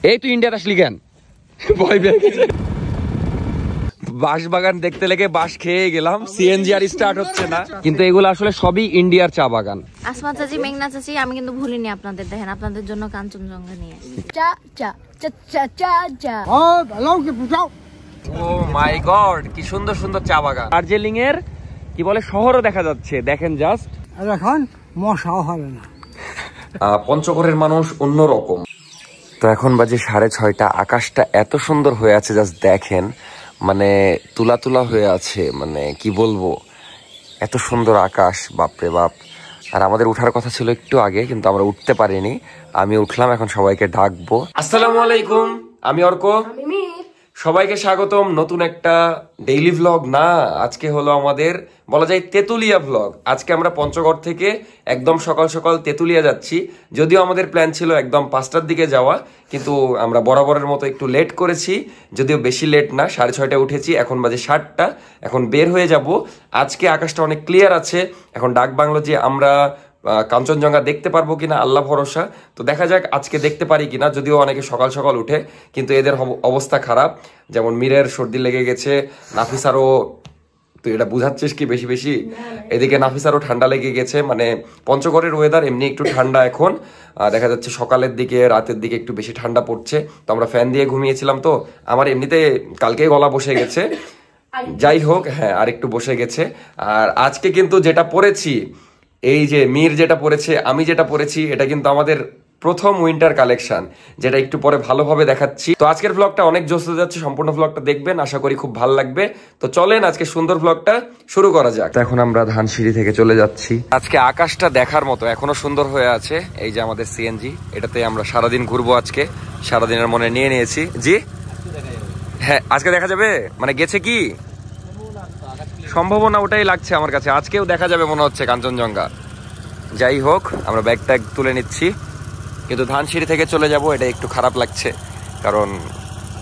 এই তুই ইন্ডিয়াতে আসলি কেন? ভয় পেয়ে গেছি। বাঁশ বাগান দেখতে লেগে বাঁশ খেয়ে গেলাম, সিএনজি আর স্টার্ট হচ্ছে না। কিন্তু এগুলো আসলে সবই ইন্ডিয়ার চা বাগান। আসমা চাচি, মেঘনা চাচি, আমি কিন্তু ভুলিনি আপনাদের। দেখেন, আপনাদের জন্য কাঞ্চনজঙ্ঘা নিয়ে চা চা চা চা চা চা। ও মাই গড, কি সুন্দর সুন্দর চা বাগান। দার্জিলিং এর কি বলে শহরও দেখা যাচ্ছে, দেখেন জাস্ট। এখন মশাও হবে না। পঞ্চগড়ের মানুষ অন্যরকম। তো এখন বাজে 6:30, আকাশটা এত সুন্দর হয়ে আছে, জাস্ট দেখেন, মানে তুলা তুলা হয়ে আছে, মানে কি বলবো, এত সুন্দর আকাশ, বাপরে বাপ। আর আমাদের উঠার কথা ছিল একটু আগে, কিন্তু আমরা উঠতে পারিনি। আমি উঠলাম, এখন সবাইকে ডাকবো। আসসালামু আলাইকুম, আমি অর্ক, সবাইকে স্বাগতম নতুন একটা ডেইলি ভ্লগ। না, আজকে হলো আমাদের বলা যায় তেতুলিয়া ভ্লগ। আজকে আমরা পঞ্চগড় থেকে একদম সকাল সকাল তেতুলিয়া যাচ্ছি। যদিও আমাদের প্ল্যান ছিল একদম 5টার দিকে যাওয়া, কিন্তু আমরা বরাবরের মতো একটু লেট করেছি। যদিও বেশি লেট না, 6:30 উঠেছি, এখন বাজে 7টা। এখন বের হয়ে যাব। আজকে আকাশটা অনেক ক্লিয়ার আছে। এখন ডাক বাংলো যে আমরা কাঞ্চনজঙ্ঘা দেখতে পারবো কিনা আল্লাহ ভরসা। তো দেখা যাক আজকে দেখতে পারি কিনা। যদিও অনেকে সকাল সকাল উঠে, কিন্তু এদের অবস্থা খারাপ। যেমন মীরের সর্দি লেগে গেছে, নাফিসারও, তুই এটা বুঝাচ্ছিস কি বেশি বেশি, এদিকে নাফিসারও ঠান্ডা লেগে গেছে। মানে পঞ্চগড়ের ওয়েদার এমনি একটু ঠান্ডা এখন, দেখা যাচ্ছে সকালের দিকে রাতের দিকে একটু বেশি ঠান্ডা পড়ছে। তো আমরা ফ্যান দিয়ে ঘুমিয়েছিলাম, তো আমার এমনিতে কালকেই গলা বসে গেছে, যাই হোক, হ্যাঁ আর একটু বসে গেছে। আর আজকে কিন্তু যেটা পরেছি, এই যে মীর যেটা পরেছে, আমি যেটা পরেছি, এটা কিন্তু আমাদের প্রথম উইন্টার কালেকশন, যেটা একটু পরে ভালোভাবে দেখাচ্ছি। তো আজকের ব্লগটা অনেক জোশ হয়ে যাচ্ছে, সম্পূর্ণ ব্লগটা দেখবেন, আশা করি খুব ভালো লাগবে। তো চলেন আজকে সুন্দর ব্লগটা শুরু করা যাক। এখন আমরা ধানসিঁড়ি থেকে চলে যাচ্ছি। আজকে আকাশটা দেখার মতো, এখনো সুন্দর হয়ে আছে। এই যে আমাদের সিএনজি, এটাতে আমরা সারাদিন ঘুরবো আজকে, সারাদিনের মনে নিয়ে নিয়েছি। জি হ্যাঁ, আজকে দেখা যাবে, মানে গেছে কি সম্ভাবনা ওটাই লাগছে আমার কাছে, আজকেও দেখা যাবে মনে হচ্ছে কাঞ্চনজঙ্ঘা। যাই হোক, আমরা ব্যাগ ট্যাগ তুলে নিচ্ছি, কিন্তু ধানসিঁড়ি থেকে চলে যাব, এটা একটু খারাপ লাগছে। কারণ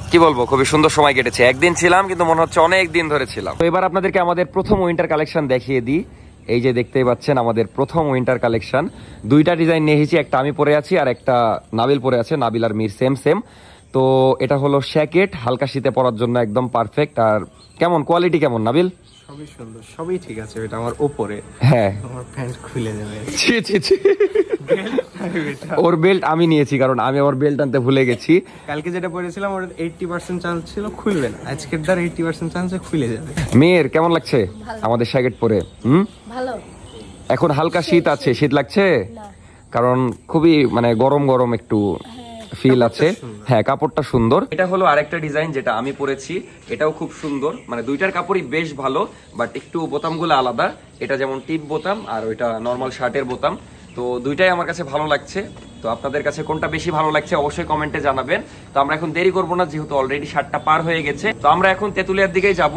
কি বলবো, খুবই সুন্দর সময় কেটেছে। একদিন ছিলাম, কিন্তু মনে হচ্ছে অনেক দিন ধরে ছিলাম। তো এবার আপনাদেরকে আমাদের প্রথম উইন্টার কালেকশন দেখিয়ে দিই। এই যে দেখতেই পাচ্ছেন আমাদের প্রথম উইন্টার কালেকশন। দুইটা ডিজাইন নিয়ে এসেছি, একটা আমি পরে আছি আর একটা নাবিল পরে আছে। নাবিল আর মীর সেম সেম। তো এটা হলো শ্যাকেট, হালকা শীতে পরার জন্য একদম পারফেক্ট। আর কেমন কোয়ালিটি কেমন নাবিল? সবই সুন্দর, সবই ঠিক আছে। এটা আমার উপরে, হ্যাঁ আমার প্যান্ট খুলে যাবে। ছি ছি ছি, ওর বেল্ট আমি নিয়েছি, কারণ আমি আমার বেল্ট আনতে ভুলে গেছি। কালকে যেটা পরেছিলাম ওর 80% চান্স ছিল খুলবে না, আজকের দ্বার 80% চান্সে খুলে যাবে। মেয়ের কেমন লাগছে আমাদের শ্যাকেট পরে? ভালো। এখন হালকা শীত আছে, শীত লাগছে কারণ খুবই মানে গরম গরম একটু ফিল আছে। হ্যাঁ, কাপড়টা সুন্দর। এটা হলো আরেকটা ডিজাইন যেটা আমি পরেছি, এটাও খুব সুন্দর। মানে দুইটার কাপড়ই বেশ ভালো, বাট একটু বোতামগুলো আলাদা। এটা যেমন টিপ বোতাম আর ওইটা নর্মাল শার্টের বোতাম। তো দুইটাই আমার কাছে ভালো লাগছে। তো আপনাদের কাছে কোনটা বেশি ভালো লাগছে অবশ্যই কমেন্টে জানাবেন। তো আমরা এখন দেরি করবো না, যেহেতু অলরেডি 7টা পার হয়ে গেছে। তো আমরা এখন তেতুলিয়ার দিকেই যাব।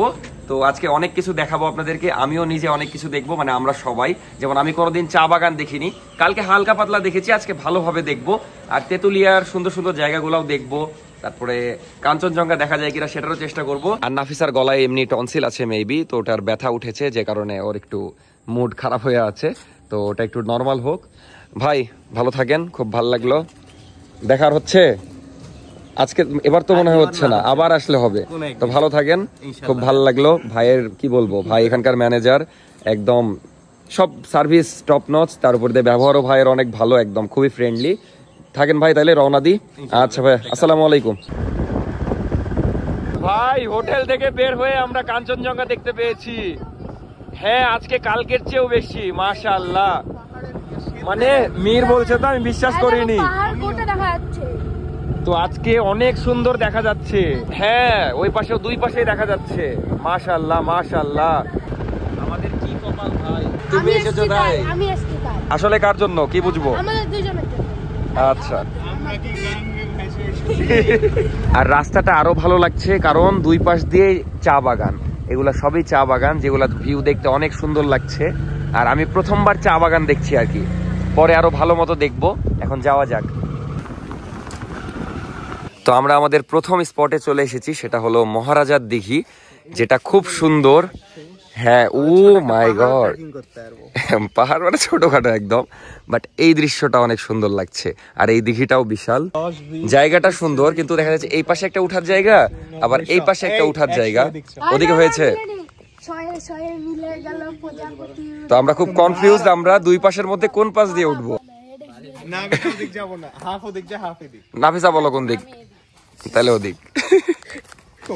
তো আজকে অনেক কিছু দেখাবো আপনাদেরকে, আমিও নিজে অনেক কিছু দেখবো, মানে আমরা সবাই। যেমন আমি কোনোদিন চা বাগান দেখিনি, কালকে হালকা পাতলা দেখেছি, আজকে ভালোভাবে দেখবো। আর তেতুলিয়ার সুন্দর সুন্দর জায়গাগুলোও দেখবো। তারপরে কাঞ্চনজঙ্ঘা দেখা যায় কিনা সেটারও চেষ্টা করবো। আর নাফিসার গলায় এমনি টনসিল আছে মেবি, তো ওটার ব্যথা উঠেছে, যে কারণে ওর একটু মুড খারাপ হয়ে আছে। তো ওটা একটু নর্মাল হোক। ভাই ভালো থাকেন, খুব ভালো লাগলো। দেখার হচ্ছে আজকে, এবার তো মনে হয় হচ্ছে না, আবার আসলে হবে। তো ভালো থাকেন, খুব ভালো লাগলো। ভাইয়ের কি বলবো, ভাই এখানকার ম্যানেজার, একদম সব সার্ভিস টপ নচ। তার উপর দিয়ে ব্যবহারও ভাইয়ের অনেক ভালো, একদম খুবই ফ্রেন্ডলি। থাকেন ভাই, তাইলে রওনা দি। আচ্ছা ভাই, আসসালামু আলাইকুম। ভাই হোটেল থেকে বের হয়ে আমরা কাঞ্চনজঙ্ঘা দেখতে পেয়েছি। হ্যাঁ, আজকে কালকের চেয়েও বেশি, মাশাআল্লাহ। মানে মীর বলছে তো, আমি বিশ্বাস করিনি। তো আজকে অনেক সুন্দর দেখা যাচ্ছে। হ্যাঁ, ওই পাশে দুই পাশেই দেখা যাচ্ছে। মাশাআল্লাহ মাশাআল্লাহ, আমাদের কি কপাল ভাই। তুমি এসেছো তাই? আমি এসেছি তাই। আসলে কার জন্য কি বুঝবো? আমাদের দুইজনের জন্য। আচ্ছা। আর রাস্তাটা আরো ভালো লাগছে, কারণ দুই পাশ দিয়ে চা বাগান। এগুলা সবই চা বাগান, যেগুলা ভিউ দেখতে অনেক সুন্দর লাগছে। আর আমি প্রথমবার চা বাগান দেখছি আর কি, পরে আরো ভালো মতো দেখবো। এখন যাওয়া যাক। তো আমরা আমাদের প্রথম স্পটে চলে এসেছি, সেটা হলো মহারাজার দিঘি, যেটা খুব সুন্দর। হ্যাঁ, ও মাই গড, ট্রেকিং করতে পারবো। পাহাড় মানে ছোটখাটো একদম, বাট এই দৃশ্যটা অনেক সুন্দর লাগছে। আর এই দিঘিটাও বিশাল, জায়গাটা সুন্দর, কিন্তু দেখা যাচ্ছে এই পাশে একটা উঠার জায়গা, আবার এই পাশে একটা উঠার জায়গা। ওদিকে হয়েছে, তো আমরা খুব কনফিউজ, আমরা দুই পাশের মধ্যে কোন পাশ দিয়ে উঠবো। না আমি ওদিক যাব না, হাফ ওদিক যা হাফ এদিক। নাফিসা বলো কোন দিক, তাহলে ওদিক।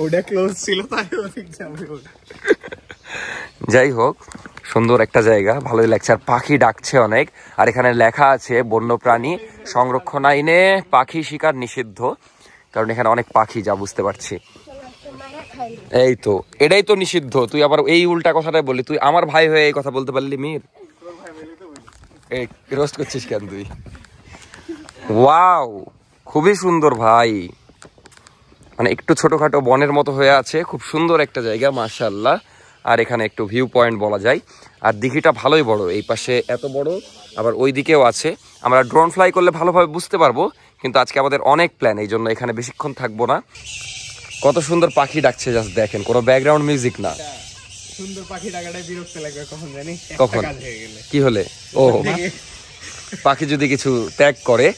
ওটা ক্লোজ ছিল তাই ওদিক যাব। যাই হোক, সুন্দর একটা জায়গা, ভালোই লাগছে। আর পাখি ডাকছে অনেক, আর এখানে লেখা আছে বন্যপ্রাণী সংরক্ষণ আইনে পাখি শিকার নিষিদ্ধ, কারণ এখানে অনেক পাখি, যা বুঝতে পারছি। এই তো, এটাই তো নিষিদ্ধ, তুই আবার এই উল্টা কথাটাই বললি। তুই আমার ভাই হয়ে এই কথা বলতে পারলি মির? এই রোস্ট করছিস কেন তুই? ওয়াও, খুবই সুন্দর ভাই, মানে একটু ছোটখাটো বনের মতো হয়ে আছে, খুব সুন্দর একটা জায়গা মাশাআল্লাহ। আর এখানে একটু ভিউ পয়েন্ট বলা যায়। আর দিঘিটা ভালোই বড়, এই পাশে এত বড়, আবার ওই দিকেও আছে। আমরা ড্রোন ফ্লাই করলে ভালোভাবে বুঝতে পারবো, কিন্তু আজকে আমাদের অনেক প্ল্যান, এই জন্য এখানে বেশিক্ষণ থাকবো না। কত সুন্দর পাখি ডাকছে, জাস্ট দেখেন, কোনো ব্যাকগ্রাউন্ড মিউজিক না। সুন্দর পাখি ডাকাটাই বিরক্ত লাগবে কখন জানি, কখন কাজ হয়ে গেলে। কি হলে? ও, পাখি যদি কিছু ত্যাগ করে।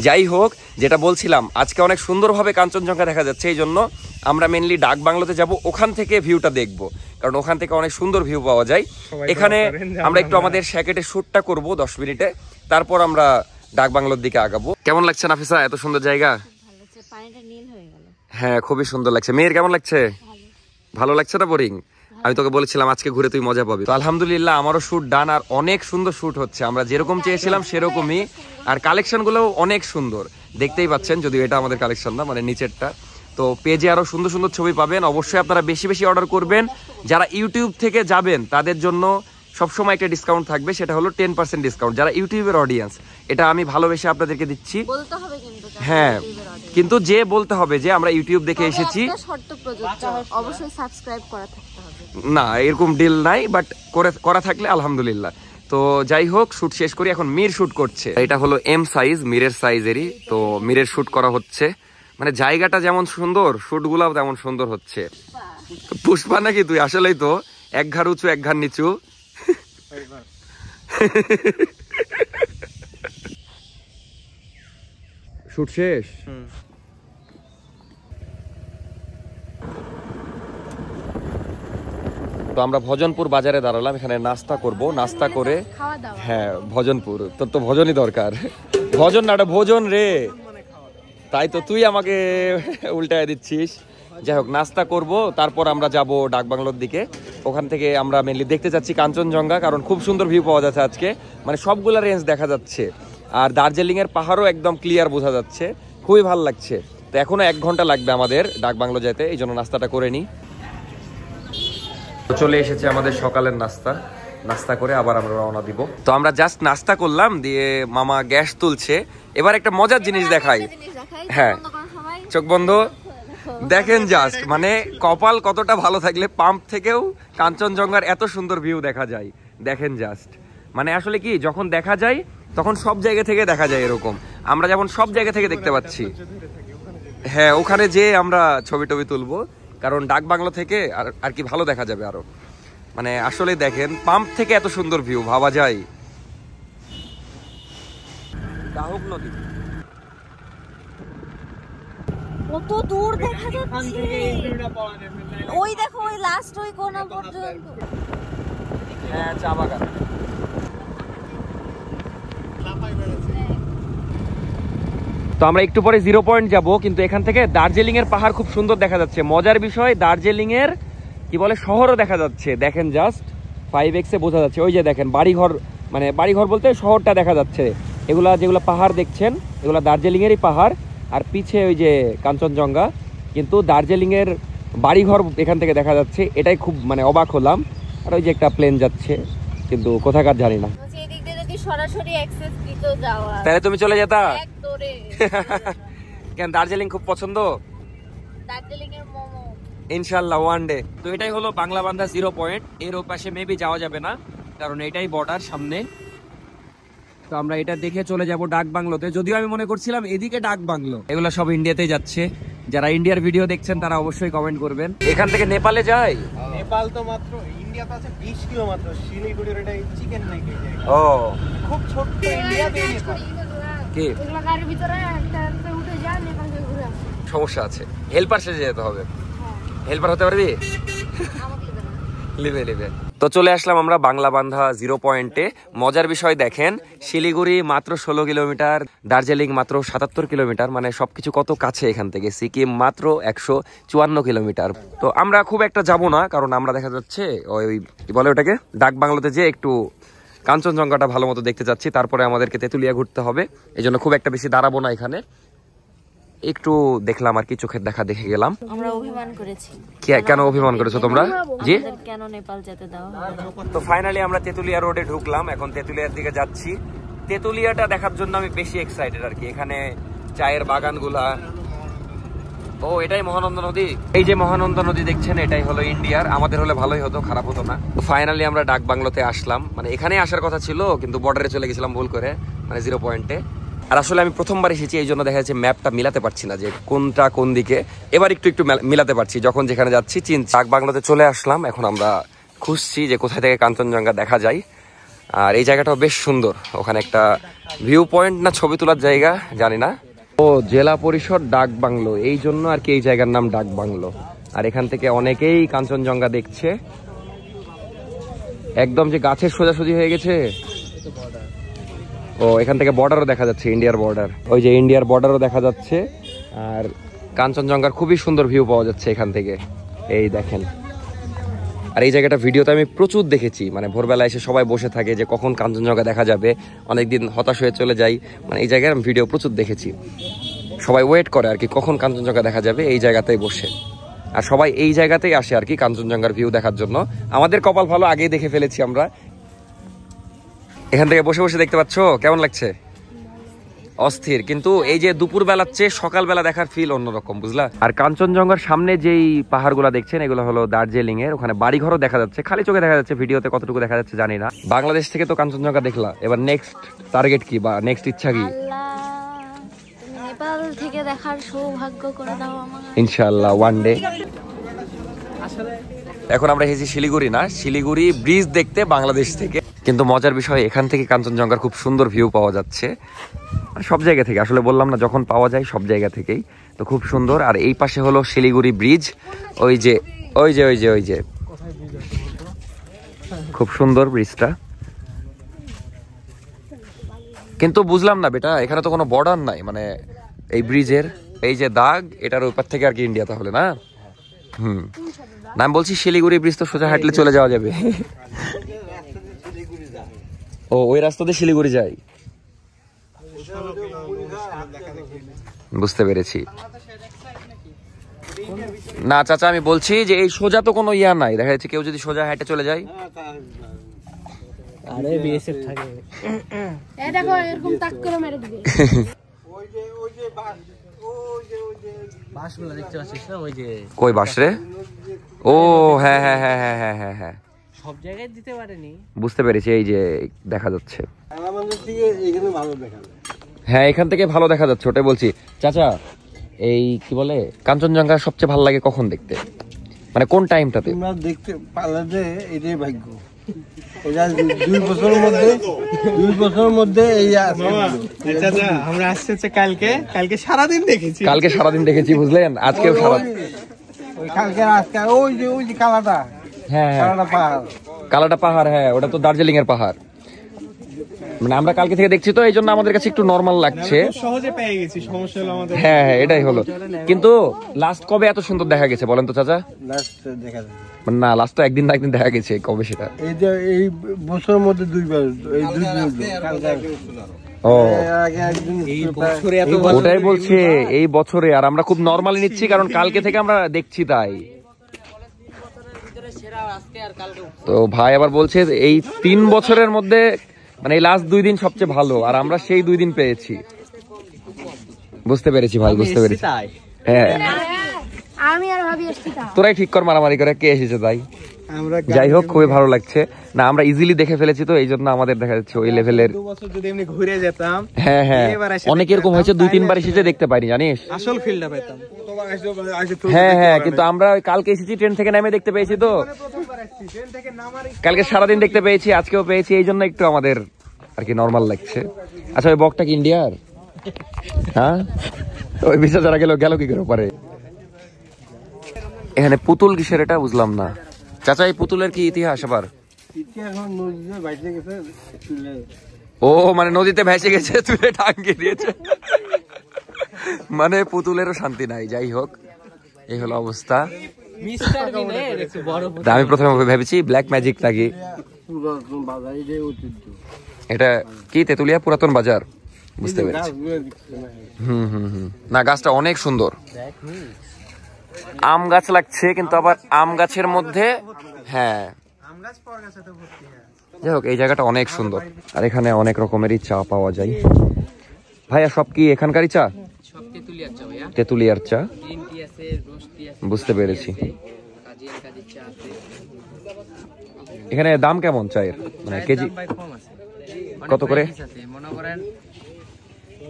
যাই হোক, যেটা বলছিলাম, আজকে অনেক সুন্দরভাবে কাঞ্চনজঙ্ঘা দেখা যাচ্ছে, এই জন্য আমরা মেনলি ডাক বাংলোতে যাব, ওখান থেকে ভিউটা দেখব, কারণ ওখান থেকে অনেক সুন্দর ভিউ পাওয়া যায়। এখানে আমরা একটু আমাদের স্যাকেটে শ্যুটটা করব 10 মিনিটে, তারপর আমরা ডাক বাংলোর দিকে আগাবো। কেমন লাগছে নাফিসা, এত সুন্দর জায়গা? হ্যাঁ, খুবই সুন্দর লাগছে। মেয়ের কেমন লাগছে? ভালো লাগছে না বোরিং? আমি তোকে বলেছিলাম আজকে ঘুরে তুই মজা পাবি। তো আলহামদুলিল্লাহ আমারও শুট ডান, আর অনেক সুন্দর শুট হচ্ছে, আমরা যেরকম চেয়েছিলাম সেরকমই। আর কালেকশন গুলোও অনেক সুন্দর, দেখতেই পাচ্ছেন, যদিও এটা আমাদের কালেকশন না, মানে নিচেরটা। তো পেজে আরো সুন্দর সুন্দর ছবি পাবেন, অবশ্যই আপনারা বেশি বেশি অর্ডার করবেন। যারা ইউটিউব থেকে যাবেন তাদের জন্য সবসময় একটা ডিসকাউন্ট থাকবে, সেটা হলো 10% ডিসকাউন্ট, যারা ইউটিউবের অডিয়েন্স। এটা আমি ভালোবেসে আপনাদেরকে দিচ্ছি। হ্যাঁ, কিন্তু যে বলতে হবে যে আমরা ইউটিউব দেখে এসেছি, অবশ্যই সাবস্ক্রাইব করা থাকতে হবে। না এরকম ডিল নাই, বাট করা থাকলে আলহামদুলিল্লাহ। তো যাই হোক, শুট শেষ করি, এখন মির শুট করছে। এটা হলো এম সাইজ, মিরের সাইজেরই, তো মিরের শুট করা হচ্ছে। মানে জায়গাটা যেমন সুন্দর, শুট গুলাও তেমন সুন্দর হচ্ছে। পুষ্পা নাকি তুই? আসলেই তো, এক ঘাড় উঁচু এক ঘাড় নিচু। শুট শেষ। তো আমরা ভজনপুর বাজারে দাঁড়ালাম, এখানে নাস্তা করব, নাস্তা করে, হ্যাঁ ভজনপুর, তোর তো ভজনই দরকার, ভজন না, এটা ভোজন রে, তাই তো তুই আমাকে উল্টায় দিচ্ছিস। যাই হোক, নাস্তা করব, তারপর আমরা যাব ডাকবাংলোর দিকে। ওখান থেকে আমরা মেনলি দেখতে যাচ্ছি কাঞ্চনজঙ্ঘা, কারণ খুব সুন্দর ভিউ পাওয়া যাচ্ছে আজকে, মানে সবগুলা রেঞ্জ দেখা যাচ্ছে। আর দার্জিলিং এর পাহাড়ও একদম ক্লিয়ার বোঝা যাচ্ছে, খুবই ভালো লাগছে। তো এখনো 1 ঘন্টা লাগবে আমাদের ডাকবাংলো যেতে, এই জন্য নাস্তাটা করে নিই। চলে এসেছে আমাদের সকালের নাস্তা, নাস্তা করে আবার আমরা রওনা দিব। তো আমরা জাস্ট নাস্তা করলাম, দিয়ে মামা গ্যাস তুলছে। এবার একটা মজার জিনিস দেখাই, হ্যাঁ চোখ বন্ধ, দেখেন জাস্ট, মানে কপাল কতটা ভালো থাকলে পাম্প থেকেও কাঞ্চনজঙ্ঘার এত সুন্দর ভিউ দেখা যায়। দেখেন জাস্ট, মানে আসলে কি, যখন দেখা যায় তখন সব জায়গা থেকে দেখা যায় এরকম, আমরা যেমন সব জায়গা থেকে দেখতে পাচ্ছি। হ্যাঁ, ওখানে যে আমরা ছবি টবি তুলবো, কারণ ডাক বাংলো থেকে আর কি ভালো দেখা যাবে আরো। মানে আসলে দেখেন, পাম্প থেকে এত সুন্দর ভিউ ভাবা যায়। দাহক নদী কত দূর দেখা যাচ্ছে, ওই দেখো, ওই লাস্ট ওই কোণা পর্যন্ত। হ্যাঁ, চা বাগান। তো আমরা একটু পরে 0 পয়েন্ট যাব, কিন্তু এখান থেকে দার্জিলিং এর পাহাড় খুব সুন্দর দেখা যাচ্ছে। মজার বিষয়, দার্জিলিং এর কি বলে শহরও দেখা যাচ্ছে। দেখেন জাস্ট 5x এ বোঝা যাচ্ছে, ওই যে দেখেন বাড়িঘর, মানে বাড়িঘর বলতে শহরটা দেখা যাচ্ছে। এগুলা যেগুলো পাহাড় দেখছেন, এগুলা দার্জিলিং এরই পাহাড়, আর পিছে ওই যে কাঞ্চনজঙ্ঘা। কিন্তু দার্জিলিং এর বাড়িঘর এখান থেকে দেখা যাচ্ছে, এটাই খুব মানে অবাক হলাম। আর ওই যে একটা প্লেন যাচ্ছে, কিন্তু কোথাকার জানি না। সরাসরি অ্যাক্সেস দিত যাওয়া, তাহলে তুমি চলে যেতা এক দৌড়ে। কেন, দার্জিলিং খুব পছন্দ? দার্জিলিং এর মোমো ইনশাআল্লাহ ওয়ান ডে। তো এটাই হলো বাংলাবান্ধা 0 পয়েন্ট, এর ওপাশে মেবি যাওয়া যাবে না, কারণ এটাই বর্ডার সামনে। তো আমরা এটা দেখে চলে যাব ডাক বাংলোতে, যদিও আমি মনে করছিলাম এদিকে ডাক বাংলো। এগুলো সব ইন্ডিয়াতেই যাচ্ছে, যারা ইন্ডিয়ার ভিডিও দেখছেন তারা অবশ্যই কমেন্ট করবেন। এখান থেকে নেপালে যায়, নেপাল তো মাত্র ইন্ডিয়াতে আছে 20 কিলো মাত্র, শিলিগুড়ির এটা চিকেন নাকি ও খুব ছোট্ট ইন্ডিয়াতে কি সমস্যা আছে? হেল্পার সেজে যেতে হবে। হেল্পার হতে পারবি? লিবে লিবে। তো চলে আসলাম আমরা বাংলা বান্ধা 0 পয়েন্টে। মজার বিষয় দেখেন, শিলিগুড়ি মাত্র 16 কিলোমিটার, দার্জিলিং মাত্র 77 কিলোমিটার, মানে সবকিছু কত কাছে এখান থেকে। সিকিম মাত্র 154 কিলোমিটার। তো আমরা খুব একটা যাব না, কারণ আমরা দেখা যাচ্ছে ওই কি বলে ওটাকে, ডাক বাংলোতে যে একটু কাঞ্চনজঙ্ঘাটা ভালো মতো দেখতে যাচ্ছি, তারপরে আমাদেরকে তেঁতুলিয়া ঘুরতে হবে। এই জন্য খুব একটা বেশি দাঁড়াবো না এখানে, একটু দেখলাম আর কি, চোখের দেখা দেখে গেলাম। আমরা অভিমান করেছি। কেন অভিমান করেছো তোমরা? জি, কেন নেপাল যেতে দাও? তো ফাইনালি আমরা তেঁতুলিয়া রোডে ঢুকলাম, এখন তেঁতুলিয়ার দিকে যাচ্ছি। তেঁতুলিয়াটা দেখার জন্য আমি বেশি এক্সাইটেড আর কি। এখানে চায়ের বাগানগুলা। ও এটাই মহানন্দা নদী। এই যে মহানন্দা নদী দেখছেন, এটাই হলো ইন্ডিয়ার। আমাদের হলে ভালোই হতো, খারাপ হতো না। ফাইনালি আমরা ডাক বাংলোতে আসলাম, মানে এখানেই আসার কথা ছিল, কিন্তু বর্ডারে চলে গেছিলাম ভুল করে, মানে 0 পয়েন্টে। আর আসলে আমি প্রথমবার এসেছি, এই জন্য দেখা যাচ্ছে ম্যাপটা মিলাতে পারছি না যে কোনটা কোন দিকে। এবার একটু একটু মিলাতে পারছি, যখন যেখানে যাচ্ছি চিনছি। ডাক বাংলোতে চলে আসলাম, এখন আমরা খুঁজছি যে কোথায় থেকে কাঞ্চনজঙ্ঘা দেখা যায়। আর এই জায়গাটাও বেশ সুন্দর, ওখানে একটা ভিউ পয়েন্ট না ছবি তোলার জায়গা জানি না। ও জেলা পরিষদ ডাক বাংলো, এই জন্য আর কি এই জায়গার নাম ডাক বাংলো। আর এখান থেকে অনেকেই কাঞ্চনজঙ্ঘা দেখছে। একদম যে গাছের সোজাসুজি হয়ে গেছে। ও এখান থেকে বর্ডারও দেখা যাচ্ছে, ইন্ডিয়ার বর্ডার। ওই যে ইন্ডিয়ার বর্ডারও দেখা যাচ্ছে। আর কাঞ্চনজঙ্ঘার খুবই সুন্দর ভিউ পাওয়া যাচ্ছে এখান থেকে, এই দেখেন। আর এই জায়গাটা ভিডিওতে আমি প্রচুর দেখেছি, মানে ভোরবেলা এসে সবাই বসে থাকে যে কখন কাঞ্চনজঙ্ঘা দেখা যাবে। অনেকদিন হতাশ হয়ে চলে যাই, মানে এই জায়গায় আমি ভিডিও প্রচুর দেখেছি। সবাই ওয়েট করে আর কি কখন কাঞ্চনজঙ্ঘা দেখা যাবে, এই জায়গাতেই বসে। আর সবাই এই জায়গাতেই আসে আর কি কাঞ্চনজঙ্ঘার ভিউ দেখার জন্য। আমাদের কপাল ভালো, আগেই দেখে ফেলেছি আমরা। এখান থেকে বসে বসে দেখতে পাচ্ছ, কেমন লাগছে? অস্থির। কিন্তু এই যে দুপুর বেলার চেয়ে সকালবেলা দেখার ফিল অন্যরকম, বুঝলা? আর কাঞ্চনজঙ্ঘার সামনে যেই পাহাড়গুলো দেখছেন, এগুলো হলো দার্জিলিং এর। ওখানে বাড়িঘরও দেখা যাচ্ছে, খালি চোখে দেখা যাচ্ছে, ভিডিওতে কতটুকু দেখা যাচ্ছে জানি না। বাংলাদেশ থেকে তো কাঞ্চনজঙ্ঘা দেখলা, এবার নেক্সট টার্গেট কি বা নেক্সট ইচ্ছা কি? নেপাল থেকে দেখার সৌভাগ্য করে দাও আমার, ইনশাআল্লাহ ওয়ান ডে। এখন আমরা এসেছি শিলিগুড়ি, না শিলিগুড়ি ব্রিজ দেখতে বাংলাদেশ থেকে। কিন্তু মজার বিষয়, এখান থেকে কাঞ্চনজঙ্ঘার খুব সুন্দর ভিউ পাওয়া যাচ্ছে সব জায়গা থেকে। আসলে বললাম না, যখন পাওয়া যায় সব জায়গা থেকেই, তো খুব সুন্দর। আর এই পাশে হলো শিলিগুড়ি ব্রিজ, ওই যে ওই যে ওই যে ওই যে খুব সুন্দর ব্রিজটা। কিন্তু বুঝলাম না বেটা, এখানে তো কোনো বর্ডার নাই, মানে এই ব্রিজের এই যে দাগ, এটার ওপার থেকে আর কি ইন্ডিয়া তাহলে, না? না আমি বলছি শিলিগুড়ি ব্রিজ তো সোজা হাঁটলে চলে যাওয়া যাবে। ও ওই রাস্তা দিয়ে শিলিগুড়ি যায়, বুঝতে পেরেছি। না চাচা, আমি বলছি যে এই সোজা তো কোনো ইয়া নাই, দেখা যাচ্ছে কেউ যদি সোজা হাঁটে চলে যায়। আরে বিএসএফ থাকে, এই দেখো এরকম তাক করে মেরে দিবে। ওই যে বাসগুলো দেখতে পাচ্ছিস না, ওই যে কই বাস রে? ও হ্যাঁ হ্যাঁ হ্যাঁ হ্যাঁ হ্যাঁ হ্যাঁ হ্যাঁ, সব জায়গায় দিতে পারেনি, বুঝতে পেরেছি। এই যে দেখা যাচ্ছে, আমাদের থেকে এখানে ভালো দেখা যায়। হ্যাঁ এখান থেকে ভালো দেখা যাচ্ছে, ওটাই বলছি। চাচা এই কি বলে, কাঞ্চনজঙ্ঘা সবচেয়ে ভালো লাগে কখন দেখতে, মানে কোন টাইমটাতে? তোমরা দেখতে পারলে যে এটাই ভাগ্য। এটা 2 বছরের মধ্যে এই আচ্ছা আমরা আসছে কালকে সারাদিন দেখেছি, বুঝলেন? আজকেও সারা ওই কালকে আজকে ওই যে কালাটা, হ্যাঁ কালাটা পাহাড়, হ্যাঁ ওটা তো দার্জিলিং এর পাহাড়। মানে আমরা কালকে থেকে দেখছি তো, এই জন্য আমাদের কাছে একটু নর্মাল লাগছে, সহজে পেয়ে গেছি। সমস্যা হলো আমাদের, হ্যাঁ হ্যাঁ এটাই হলো। কিন্তু লাস্ট কবে এত সুন্দর দেখা গেছে বলেন তো চাচা? লাস্ট দেখা যায় না, লাস্ট তো একদিন না একদিন দেখা গেছে, কবে সেটা? এই যে এই বছরের মধ্যে 2 বার, এই 2 দিন ও আগে একদিন ওটাই বলছে এই বছরে। আর আমরা খুব নর্মালি নিচ্ছি, কারণ কালকে থেকে আমরা দেখছি তাই। তো ভাই আবার বলছে এই 3 বছরের মধ্যে, মানে এই লাস্ট 2 দিন সবচেয়ে ভালো, আর আমরা সেই 2 দিন পেয়েছি। বুঝতে পেরেছি ভাই, বুঝতে পেরেছি। হ্যাঁ আমি আর ভাবি এসেছি, তোরাই ঠিক কর মারামারি করে কে এসেছে তাই। যাই হোক খুবই ভালো লাগছে না, আমরা ইজিলি দেখে ফেলেছি তো এই জন্য আমাদের দেখা যাচ্ছে ওই লেভেলের। 2 বছর যদি এমনি ঘুরে যেতাম, হ্যাঁ হ্যাঁ, অনেক এরকম হয়েছে 2-3 বার এসেছে দেখতে পারি জানিস। আসল ফিল্ডটা পেতাম। হ্যাঁ হ্যাঁ, কিন্তু আমরা কালকে এসেছি ট্রেন থেকে নেমে দেখতে পেয়েছি তো, কালকে সারাদিন দেখতে পেয়েছি, আজকেও পেয়েছি, এই জন্য একটু আমাদের আর কি নর্মাল লাগছে। আচ্ছা ওই বকটা কি ইন্ডিয়ার? হ্যাঁ, ওই বিশ্বাস যারা গেল কি করে পারে। এখানে পুতুল কিসের এটা বুঝলাম না। চাচা এই পুতুলের কি ইতিহাস আবার? ও মানে নদীতে ভেসে গেছে, তুলে টাঙ্গিয়ে দিয়েছে, মানে পুতুলেরও শান্তি নাই। যাই হোক এই হলো অবস্থা। আমি প্রথমে ভেবেছি ব্ল্যাক ম্যাজিক নাকি, এটা কি তেতুলিয়া পুরাতন বাজার, বুঝতে পেরেছি। না গাছটা অনেক সুন্দর, আম গাছ লাগছে কিন্তু আবার আম গাছের মধ্যে, হ্যাঁ যাই হোক এই জায়গাটা অনেক সুন্দর। আর এখানে অনেক রকমেরই চা পাওয়া যায়। ভাইয়া সব কি এখানকারই চা? তেতুলিয়ার চা, বুঝতে পেরেছি। এখানে দাম কেমন চায়ের, মানে কেজি কত করে? মনে করেন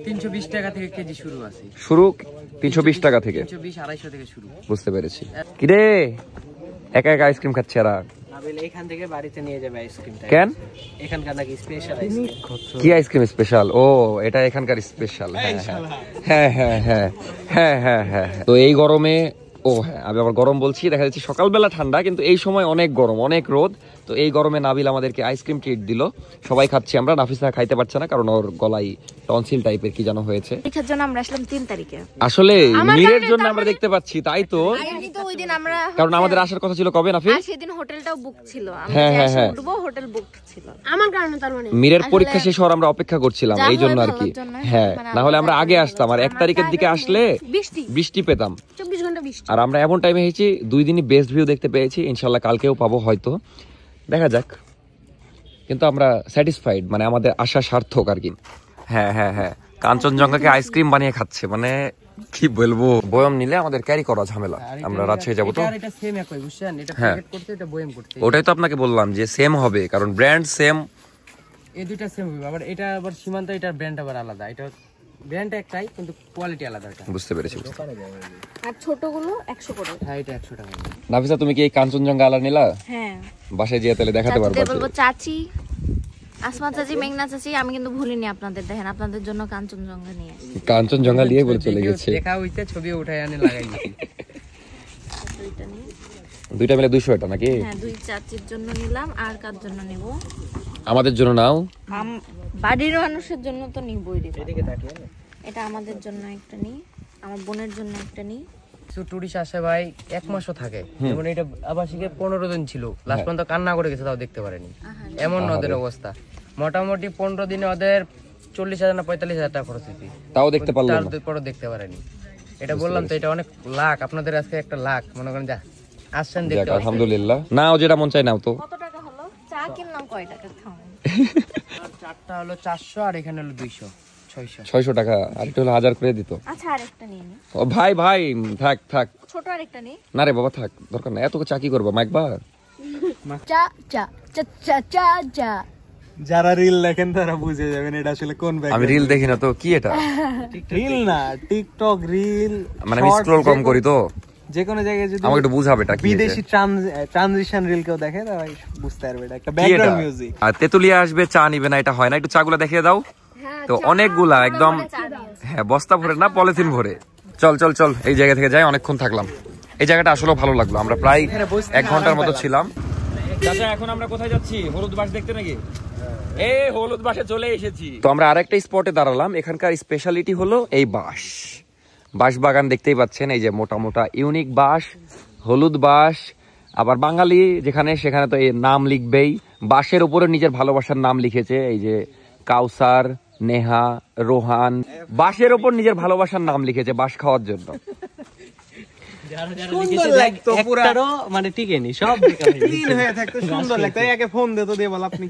320 টাকা থেকে কেজি শুরু আছে। শুরু 320 টাকা থেকে, 320-250 থেকে শুরু। বুঝতে পেরেছি। কিরে একা একা আইসক্রিম খাচ্ছে এরা? এখান থেকে বাড়িতে নিয়ে যাবে আইসক্রিমটা। কেন? এখানকার নাকি স্পেশাল আইসক্রিম। কি আইসক্রিম স্পেশাল? ও এটা এখানকার স্পেশাল। হ্যাঁ হ্যাঁ হ্যাঁ হ্যাঁ হ্যাঁ হ্যাঁ হ্যাঁ। তো এই গরমে, ও হ্যাঁ আমি আবার গরম বলছি, দেখা যাচ্ছে সকালবেলা ঠান্ডা কিন্তু এই সময় অনেক গরম, অনেক রোদ। তো এই গরমে নাবিল আমাদেরকে আইসক্রিম ট্রিট দিল, সবাই খাচ্ছি আমরা। নাফিসা খাইতে পারছে না কারণ ওর গলায় টনসিল টাইপের কি যেন হয়েছে। পরীক্ষার জন্য আমরা আসলাম 3 তারিখে। আসলে মিরের জন্য আমরা দেখতে পাচ্ছি, তাই তো, ওই দিন আমরা, কারণ আমাদের আসার কথা ছিল কবে নাফিস? সেদিন হোটেলটাও বুক ছিল, হ্যাঁ হ্যাঁ হ্যাঁ, উঠবো হোটেল বুক ছিল আমার কারণে। তার মানে মিরের পরীক্ষা শেষ হওয়ার আমরা অপেক্ষা করছিলাম এই জন্য আর কি। হ্যাঁ না হলে আমরা আগে আসতাম, আর 1 তারিখের দিকে আসলে বৃষ্টি পেতাম। 24 ঘন্টা বৃষ্টি। আর আমরা এমন টাইমে এসেছি 2 দিনই বেস্ট ভিউ দেখতে পেয়েছি। ইনশাল্লাহ কালকেও পাবো হয়তো, দেখা যাক। কিন্তু আমরা স্যাটিসফাইড, মানে আমাদের আশা সার্থক আর কি। হ্যাঁ হ্যাঁ হ্যাঁ, কাঞ্চনজঙ্ঘাকে আইসক্রিম বানিয়ে খাচ্ছে, মানে কি বলবো। বয়ম নিলে আমাদের ক্যারি করা ঝামেলা, আমরা রাজশাহী যাবো তো। এটা সেম একই, বুঝছেন? এটা হ্যাঁ। প্যাকেট করতে, এটা বয়ম করতে। ওটাই তো আপনাকে বললাম যে সেম হবে, কারণ ব্র্যান্ড সেম। এই দুইটা সেম হবে, আবার এটা আবার সীমান্ত, এটার ব্র্যান্ড আবার আলাদা। এটা ব্র্যান্ড একটাই কিন্তু কোয়ালিটি আলাদা। এটা বুঝতে পেরেছি। আর ছোটগুলো 100 করে। হ্যাঁ এটা 100 টাকা। নাফিসা তুমি কি এই কাঞ্চনজঙ্ঘা আলার নিলা? হ্যাঁ, বাসায় যেয়ে তাহলে দেখাতে পারবো। বলবো চাচি, আসমা চাচি, মেঘনা চাচি, আমি কিন্তু ভুলিনি আপনাদের। দেখেন আপনাদের জন্য কাঞ্চনজঙ্ঘা নিয়ে, কাঞ্চনজঙ্ঘা নিয়ে বলে চলে গেছে। দেখা হইতে ছবি উঠাই আনে লাগাই দিছি। দুইটা মিলে 200 এটা নাকি? হ্যাঁ, 2 চাচির জন্য নিলাম। আর কার জন্য নিব? আমাদের জন্য নাও। বাড়ির মানুষের জন্য তো নিবই রে। এটা আমাদের জন্য একটা নি, আমার বোনের জন্য একটা নি। কিছু টুরিস্ট আসে ভাই 1 মাসও থাকে, যেমন এটা আবাসিকে 15 দিন ছিল, লাস্ট পর্যন্ত কান্না করে গেছে, তাও দেখতে পারেনি। এমন ওদের অবস্থা। মোটামুটি 15 দিনে ওদের 40,000 না 45,000 টাকা খরচ হয়েছে, তাও দেখতে পারলাম না। তারপরও দেখতে পারেনি। এটা বললাম তো, এটা অনেক লাখ, আপনাদের আজকে একটা লাখ মনে করেন। যা আসছেন দেখতে, আলহামদুলিল্লাহ। নাও যেটা মন চাই নাও তো। কত টাকা হলো? চা কিনলাম কয় টাকা খাও? চারটা হলো 400, আর এখানে হলো 200, 600 টাকা। আর একটু হলো 1000 করে দিত। আচ্ছা আরেকটা নিয়ে নি। ও ভাই ভাই থাক থাক, ছোট আরেকটা নি। না রে বাবা থাক, দরকার নাই। এত চা কি করবো মাইকবার? চা চা চা চা চা চা। যারা রিল দেখেন তারা বুঝে যাবেন এটা আসলে কোন ব্যাগ। আমি রিল দেখি না তো, কি এটা? রিল না, টিকটক রিল, মানে আমি স্ক্রল কম করি তো। যে কোনো জায়গায় যদি আমাকে একটু বুঝাবে এটা কি? বিদেশি ট্রানজিশন রিল কেউ দেখে তারা বুঝতে পারবে এটা একটা ব্যাকগ্রাউন্ড মিউজিক। আর তেতুলিয়া আসবে চা নিবে না, এটা হয় না। একটু চাগুলা দেখিয়ে দাও তো। অনেকগুলা একদম, হ্যাঁ বস্তা ভরে না, পলিথিন ভরে। চল চল চল, এই জায়গা থেকে যাই। অনেকক্ষণ থাকলাম, এই জায়গাটা আসলে ভালো লাগলো। আমরা প্রায় 1 ঘন্টার মতো ছিলাম। চাচা এখন আমরা কোথায় যাচ্ছি? হলুদ বাস দেখতে নাকি? এই হলুদ বাসে চলে এসেছি। তো আমরা আরেকটা স্পটে দাঁড়ালাম। এখানকার স্পেশালিটি হলো এই বাঁশ বাগান দেখতেই পাচ্ছেন। এই যে মোটা মোটা ইউনিক বাঁশ, হলুদ বাঁশ। আবার বাঙালি যেখানে সেখানে তো এই নাম লিখবেই। বাঁশের উপরে নিজের ভালোবাসার নাম লিখেছে, এই যে কাউসার, নেহা, রোহান। বাঁশের উপর নিজের ভালোবাসার নাম লিখেছে বাঁশ খাওয়ার জন্য। সুন্দর লাগতো পুরো, মানে টিকেনি সব ক্লিন হয়ে থাকতো, সুন্দর লাগতো। একে ফোন দে তো, দিয়ে বল আপনি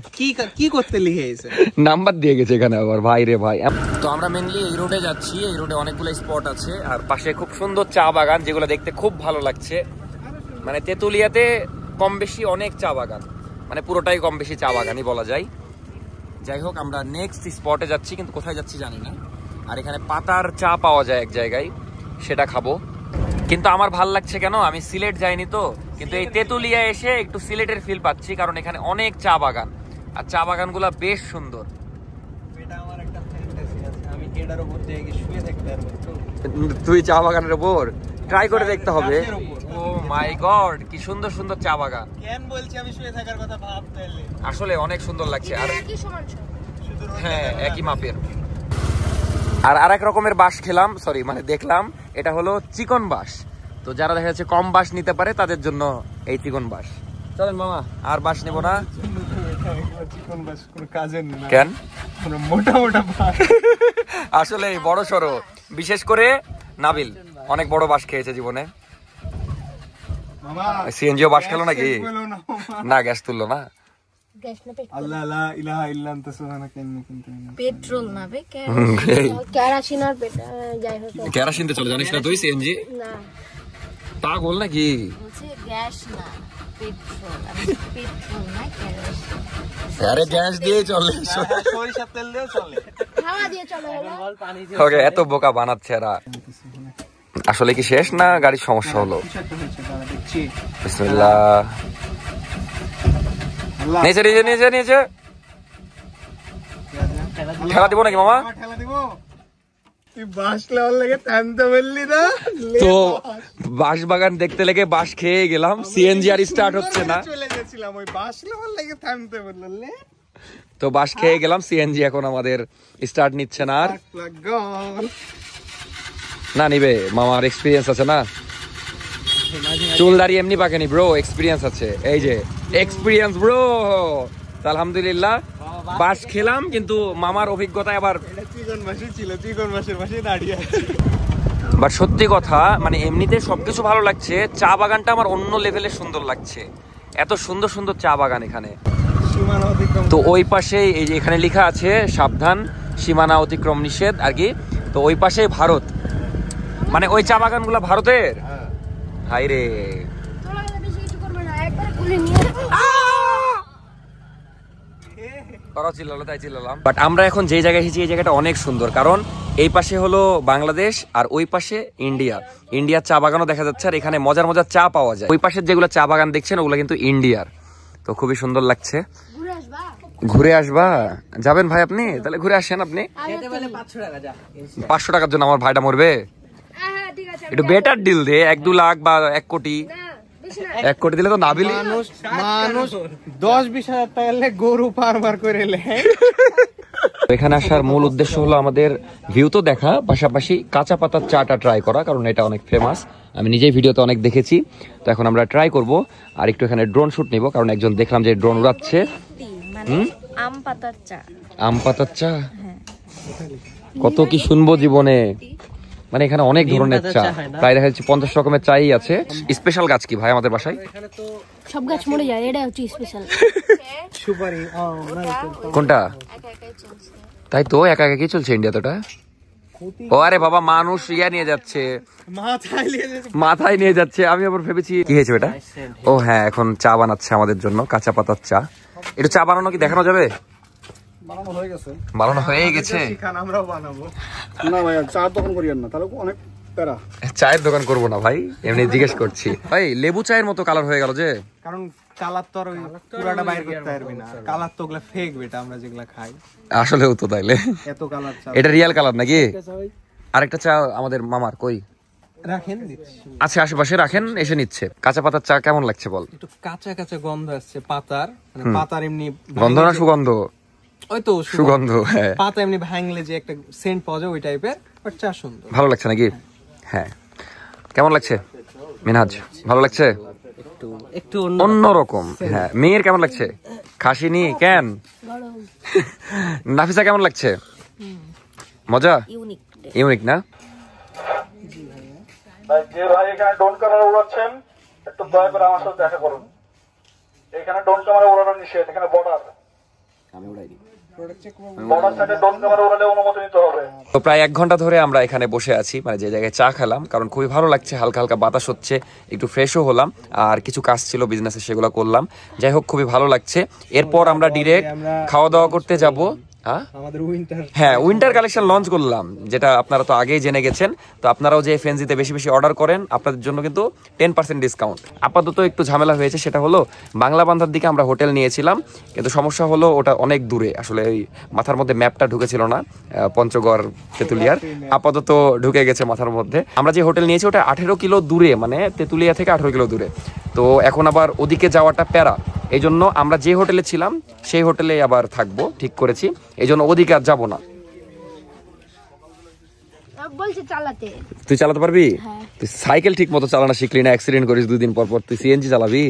কি করতে লিখেছে। নাম্বার দিয়ে গেছে এখানে আবার, ভাই রে ভাই। তো আমরা মেনলি এই রোডে যাচ্ছি। এই রোডে অনেকগুলো স্পট আছে, আর পাশে খুব সুন্দর চা বাগান যেগুলো দেখতে খুব ভালো লাগছে। মানে তেতুলিয়াতে কম বেশি অনেক চা বাগান, মানে পুরোটাই কম বেশি চা বাগানই বলা যায়। যাই হোক, আমরা নেক্সট স্পটে যাচ্ছি, কিন্তু কোথায় যাচ্ছি জানি না। আর এখানে পাতার চা পাওয়া যায় এক জায়গায়, সেটা খাবো। কিন্তু আমার ভাল লাগছে কেন, আমি সিলেট যাইনি তো, কিন্তু এই তেতুলিয়া এসে একটু সিলেটের ফিল পাচ্ছি, কারণ এখানে অনেক চা বাগান, আর চা বাগানগুলো বেশ সুন্দর। এটা আমার একটা ফ্যান্টাসি আছে, আমি এটার উপর দিয়ে শুয়ে থাকতে পারবো। তুই চা বাগানের উপর ট্রাই করে দেখতে হবে। ও মাই গড, কি সুন্দর সুন্দর চা বাগান। কেন বলছি আমি শুয়ে থাকার কথা ভাব তাইলে। আসলে অনেক সুন্দর লাগছে। আর শুধু হ্যাঁ, একই মাপের। আর আরেক রকমের বাঁশ খেলাম, সরি মানে দেখলাম, এটা হলো চিকন বাঁশ। তো যারা দেখা যাচ্ছে কম বাঁশ নিতে পারে তাদের জন্য এই চিকন বাঁশ। চলেন মামা, আর বাঁশ নেবো না। চিকন বাস কোনো কাজের না, কেন? কোনো মোটা মোটা বাস। আসলে বড় সড়ো, বিশেষ করে নাবিল অনেক বড় বাঁশ খেয়েছে জীবনে। মামা সিএনজিও বাঁশ খেলো নাকি? বলো না মামা। না, গ্যাস তুললো না। আল্লাহ লা ইলাহা ইল্লা আনতা সুবহানাকা ইন্নী কুনতু মিনাল পেট্রোল না বে, কেরাসিন আর যাই হোক কেরাসিন তো চলে, জানিস না তুই সিএনজি? না, পাগল নাকি? বলছে গ্যাস না পেট্রোল, আমি পেট্রোল না কেরোসিন। আরে গ্যাস দিয়ে চলে। সরিষার তেল দিয়ে চলে। হাওয়া দিয়ে চলে হলো। ওকে, এত বোকা বানাচ্ছে এরা। আসলে কি শেষ না গাড়ির সমস্যা হলো? দেখছি বিসমিল্লাহ। নিচে নিচে নিচে নিচে ঠেলা দিব নাকি মামা? ঠেলা দিব। তুই বাস লেওয়ার লাগে টানতে বললি না। তো বাঁশ বাগান দেখতে লেগে বাঁশ খেয়ে গেলাম, সিএনজি আর স্টার্ট হচ্ছে না। চলে গেছিলাম ওই বাস লেওয়ার লাগে থামতে বললে। তো বাঁশ খেয়ে গেলাম, সিএনজি এখন আমাদের স্টার্ট নিচ্ছে না। আর না নিবে, মামার এক্সপিরিয়েন্স আছে না, চুল দাড়ি এমনি পাকেনি ব্রো, এক্সপিরিয়েন্স আছে। এই যে এক্সপিরিয়েন্স ব্রো। আলহামদুলিল্লাহ, বাঁশ খেলাম, কিন্তু মামার অভিজ্ঞতায় আবার। চিকন মাসি ছিল, চিকন মাসের পাশে দাঁড়িয়ে আছে। বাট সত্যি কথা, মানে এমনিতে সবকিছু ভালো লাগছে, চা বাগানটা আমার অন্য লেভেলে সুন্দর লাগছে। এত সুন্দর সুন্দর চা বাগান এখানে। সীমানা অতিক্রম। তো ওই পাশে এই যে এখানে লেখা আছে সাবধান, সীমানা অতিক্রম নিষেধ আর কি। তো ওই পাশে ভারত, মানে ওই চা বাগানগুলো ভারতের। হাই রে, তোরা বেশি কিছু করবে না, একবার খুলে নিয়ে ওরাও চিল্লালো তাই চিল্লালাম। বাট আমরা এখন যে জায়গায় এসেছি এই জায়গাটা অনেক সুন্দর, কারণ এই পাশে হলো বাংলাদেশ আর ওই পাশে ইন্ডিয়া। ইন্ডিয়ার চা বাগানও দেখা যাচ্ছে, আর এখানে মজার মজার চা পাওয়া যায়। ওই পাশের যেগুলো চা বাগান দেখছেন ওগুলো কিন্তু ইন্ডিয়ার। তো খুবই সুন্দর লাগছে। ঘুরে আসবা। ঘুরে আসবা? যাবেন ভাই আপনি? তাহলে ঘুরে আসেন আপনি। 500 টাকার জন্য আমার ভাইটা মরবে? হ্যাঁ ঠিক আছে। একটু বেটার ডিল দে, 1-2 লাখ বা 1 কোটি। না, বেশি না। 1 কোটি দিলে তো নাবিল। মানুষ 10-20 হাজার টাকা হলে গরু ফার্মার করে এলে। এখানে আসার মূল উদ্দেশ্য হলো আমাদের ভিউ তো দেখা, পাশাপাশি কাঁচা পাতার চাটা ট্রাই করা, কারণ এটা অনেক ফেমাস। আমি নিজেই ভিডিওতে অনেক দেখেছি। তো এখন আমরা ট্রাই করব, আর একটু এখানে ড্রোন শুট নিব, কারণ একজন দেখলাম যে ড্রোন উড়াচ্ছে। মানে আম পাতার চা। আম পাতার চা, কত কি শুনবো জীবনে। মানে এখানে অনেক ধরনের চা, প্রায় দেখা যাচ্ছে 50 রকমের চাই আছে। স্পেশাল গাছ কি ভাই আমাদের বাসায়? সব গাছ মরে যায়, এটা হচ্ছে স্পেশাল। সুপারি। কোনটা? একা একাই চলছে। তাই তো, একা একা কি চলছে ইন্ডিয়াতে? ও আরে বাবা, মানুষ ইয়া নিয়ে যাচ্ছে, মাথায় নিয়ে যাচ্ছে। আমি আবার ভেবেছি কি হয়েছে এটা। ও হ্যাঁ, এখন চা বানাচ্ছে আমাদের জন্য, কাঁচা পাতার চা। একটু চা বানানো কি দেখানো যাবে? বানানো হয়ে গেছে। বানানো হয়ে গেছে। আমরাও বানাবো না ভাই, চা দোকান করিয়েন না, তাহলে অনেক প্যারা। চায়ের দোকান করবো না ভাই, এমনি জিজ্ঞেস করছি। ভাই লেবু চায়ের মতো কালার হয়ে গেল যে। কারণ কালার তো আর ওই পুরাটা বাইর করতে পারবি না। কালার তো ওগুলা ফেক বেটা, আমরা যেগুলা খাই। আসলেও তো তাইলে এত কালার চা এটা রিয়েল কালার নাকি? আরেকটা চা আমাদের মামার কই রাখেন দিচ্ছি। আছে, আশেপাশে রাখেন, এসে নিচ্ছে। কাঁচা পাতার চা কেমন লাগছে বল? একটু কাঁচা কাঁচা গন্ধ আসছে পাতার, মানে পাতার এমনি গন্ধ না সুগন্ধ? ওই তো সুগন্ধ, হ্যাঁ। পাতা এমনি ভাঙলে যে একটা সেন্ট পাওয়া যায় ওই টাইপের, বাট চা সুন্দর। ভালো লাগছে নাকি? হ্যাঁ। কেমন লাগছে মিনহাজ? ভালো লাগছে? একটু অন্যরকম। হ্যাঁ। মেয়ের কেমন লাগছে? খাসিনি কেন? নাফিসা কেমন লাগছে? মজা, ইউনিক না? যে ভাই এখানে ড্রোন ক্যামেরা উড়াচ্ছেন, একটু দয়া করে আমার সাথে দেখা করুন। এখানে ড্রোন ক্যামেরা উড়ানো নিষেধ, এখানে বর্ডার। বর্ডার সাইডে ড্রোন ক্যামেরা উড়ালে অনুমতি নিতে হবে। তো প্রায় 1 ঘন্টা ধরে আমরা এখানে বসে আছি, মানে যে জায়গায় চা খেলাম, কারণ খুবই ভালো লাগছে, হালকা হালকা বাতাস হচ্ছে, একটু ফ্রেশও হলাম, আর কিছু কাজ ছিল বিজনেসে সেগুলো করলাম। যাই হোক, খুবই ভালো লাগছে। এরপর আমরা ডিরেক্ট খাওয়া দাওয়া করতে যাব। আমাদের উইন্টার, হ্যাঁ, উইন্টার কালেকশন লঞ্চ করলাম, যেটা আপনারা তো আগেই জেনে গেছেন। তো আপনারাও যে ফ্রেন্সিতে বেশি বেশি অর্ডার করেন, আপনাদের জন্য কিন্তু 10% ডিসকাউন্ট। আপাতত একটু ঝামেলা হয়েছে, সেটা হলো বাংলা বান্ধার দিকে আমরা হোটেল নিয়েছিলাম, কিন্তু সমস্যা হলো ওটা অনেক দূরে। আসলে ওই মাথার মধ্যে ম্যাপটা ঢুকেছিল না পঞ্চগড় তেঁতুলিয়ার, আপাতত ঢুকে গেছে মাথার মধ্যে। আমরা যে হোটেল নিয়েছি ওটা 18 কিলো দূরে, মানে তেঁতুলিয়া থেকে 18 কিলো দূরে। তো এখন আবার ওদিকে যাওয়াটা প্যারা, এই জন্য আমরা যে হোটেলে ছিলাম সেই হোটেলে আবার থাকবো ঠিক করেছি, এই জন্য ওদিকে আর যাবো না। বলছে চালাতে। তুই চালাতে পারবি? তুই সাইকেল ঠিক মতো চালানো শিখলি না, অ্যাক্সিডেন্ট করিস 2 দিন পর পর, তুই সিএনজি চালাবি?